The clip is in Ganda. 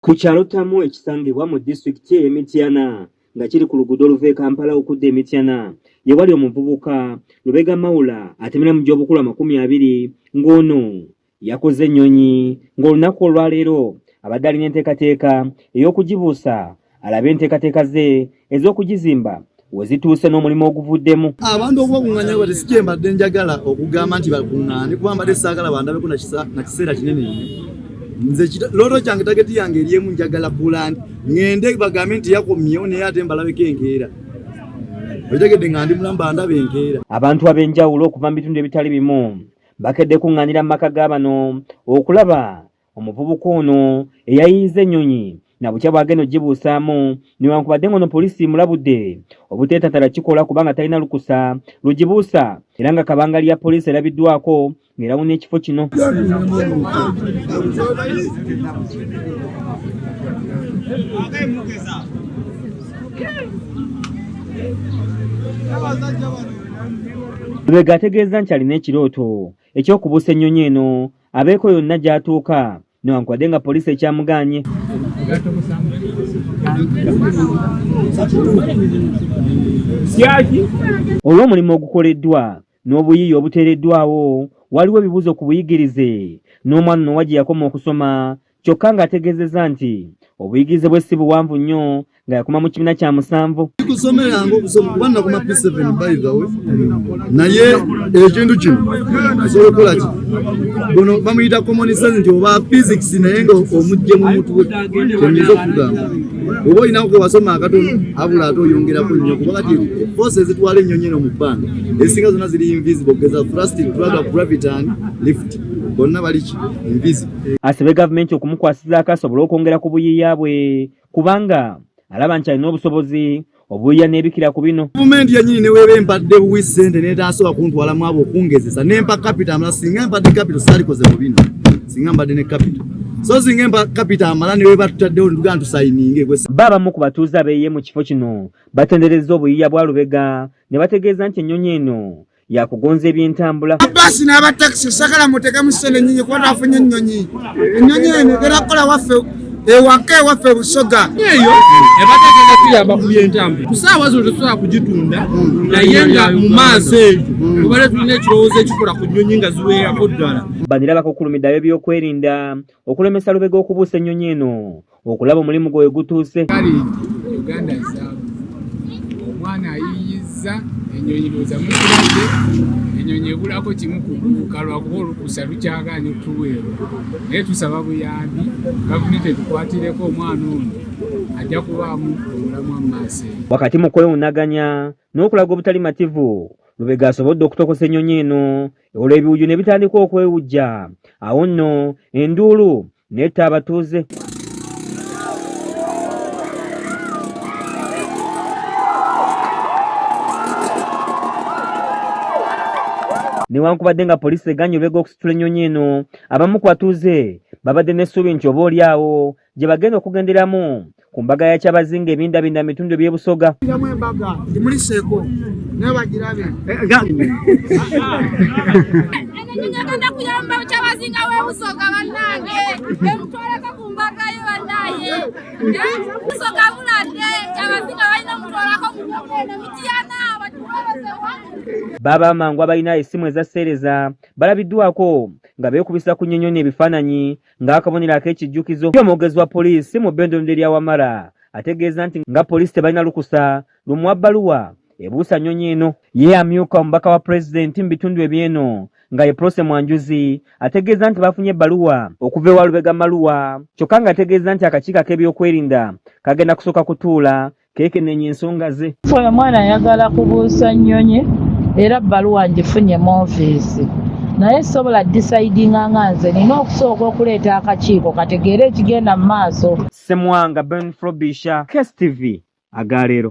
Ku kyalo Tamu ekisangibwa mu disitulikiti y'Emityana nga kiri ku luguudo oluva e Kampala okudda Emityana ye wali omuvubuka Lubega Mawula atemera mu gy'obukulu 20 ng'ono yakoze enyonyi ng'olunaku olwaleero abadde alina enteekateeka ey'okugibuusa alabe enteekateeka ze ez'okugizimba we zituuse n'omulimu oguvuddemu. Abantu okubakuŋŋaanya bati si kye mbadde njagala okugamba nti bakuŋŋaane kuba mbadde saagala bandabeko na kiseera kinene nnyo. Nze looto kyange tageti yange eriemu njagala pulani ŋŋende bagambe nti yakomyewo naye ate mbalabeko enkeera. Otegedde nga ndi mulamba ndaba enkeera. Abantu ab'enjawulo okuva mu bitundu ebitali bimu bakedde kuŋŋaanira mu maka ga bano okulaba omuvubuka ono eyayiiza ennyonyi na bukya bwagenda ogibuusaamu newankubadde ng'ono poliisi mulabudde obuteetatala kikola kubanga talina lukusa lugibuusa era nga kabangali ya poliisi erabiddwako ng'erawuna ekifo kino. Lubega ategeeza nti alina ekirooto eky'okubuusa ennyonyi eno abeeko yonna gy'atuuka newankubadde nga poliisi ekyamuganye. Olw'omulimu ogukoleddwa n'obuyiiya obuteereddwawo waliwo ebibuuzo ku buyigirize n'omwana ono wagye yakoma okusoma kyokka ng'ategeezezza nti obuyigirize bwe si buwanvu nnyo nga yakoma mu kibiina kya 7. Kusomeranga okusoma kuba nakoma P7 by the way. Naye ekintu kino asobola okukola ki? Buno bamuyita common sense nti oba physics naye nga omujje mu mutwe kyonyinza okugamba. Oba olinawo gwe wasoma akatono abula ate oyongerako nnyo kuba kati forces ezitwala ennyonyi eno mu bbanga ezisinga zonna ziri invisible geza thrust, drag, gravity and lift. Bonna bali invisible. Asabye gavumenti okumukwasizaako asobole okwongera ku buyiiya bwe kubanga alaba nti alina obusobozi obuyiiya n'ebikira ku bino. Gavumenti yennyini neweeba empadde buwi ssente n'etasobola kuntwalamu abo okungezesa nempa capital amala singa empadde capital saalikoze mu bino singa mbadde ne capital. So singa empa capital amala neweeba tutaddewo ntugaa ntusayininge. Baabamu ku batuuze abeeyiye mu kifo kino batenderezza obuyiiya bwa Lubega ne bategeeza nti ennyonyi eno yakugonza ebyentambula. Basi n'abatakisi sagala muteekemu ssente nnyingi kuba twafunye ennyonyi. Ennyonyi eno era kola waffe ewaka ewaffe Busoga. Eyo ebateekera tuyamba ku byentambula. Ku ssaawa zo tetusobola kugitunda naye nga mu maaso eyo tubale tulina ekirowoozo ekikola ku nnyonyi nga ziweerako ddala. Banira bakukulumiddayo ebyokwerinda okulemesa Lubega okubuusa ennyonyi eno okulaba omulimu gwe gutuuse. Kale Uganda nsaabu omwana ayiyiza ennyonyi looza mukirabye ennyonyi ebulako kimu kubuuka lwakuba olukusa lukyagaanye okutuweerwa naye tusaba buyambi gavumenti etukwatireko omwana ono ajja kubaamu obulamu amaaso. Wakati mu kwewunaganya n'okulaga obutali mativu Lubega asobodde okutokosa ennyonyi eno olwo ebiwuju ne bitandika okwewujja awo nno enduulu n'etta abatuuze. Newankubadde nga poliisi eganye Lubega okusitula ennyonyi eno abamu ku batuuze babadde n'essuubi nti oba oli awo gye bagenda okugenderamu ku mbaga ya Kyabazinga ebindabinda mu bitundu by'e Busoga. Embaga gimuliseeko naye bagirabe. Ngenda kuyamba Kyabazinga w'e Busoga bannange emutwaleko ku mbaga yo bannaye Busoga buladde Kyabazinga balina omutwalako mu Mityana batuweerezewa. Baba amangu abalina essimu ezasseereza balabiddwako nga beekubisa ku nnyonyi ebifaananyi ng'akabonero ak'ekijjukizo. Omwogezi wa poliisi mu bbendonde lya Wamala ategeeza nti nga poliisi tebalina lukusa lumuwa bbaluwa ebuusa nnyonyi eno. Ye amyuka omubaka wa pulezidenti mu bitundu ebyeno nga ye Prose Mwanjuzi ategeeza nti bafunye ebbaluwa okuva ewa Lubega Maluwa kyokka ng'ategeeza nti akakiiko ak'ebyokwerinda kagenda kusooka kutuula keekenneenya ensonga ze. Oyo mwana ayagala kubuusa nnyonyi era bbaluwa ngifunye mu ofiisi naye sobola disaidinga nga nze nina okusooka okuleeta akakiiko kategeere ekigenda mu maaso. Semwanga Ben Frobisha, KSTV, Agaleero.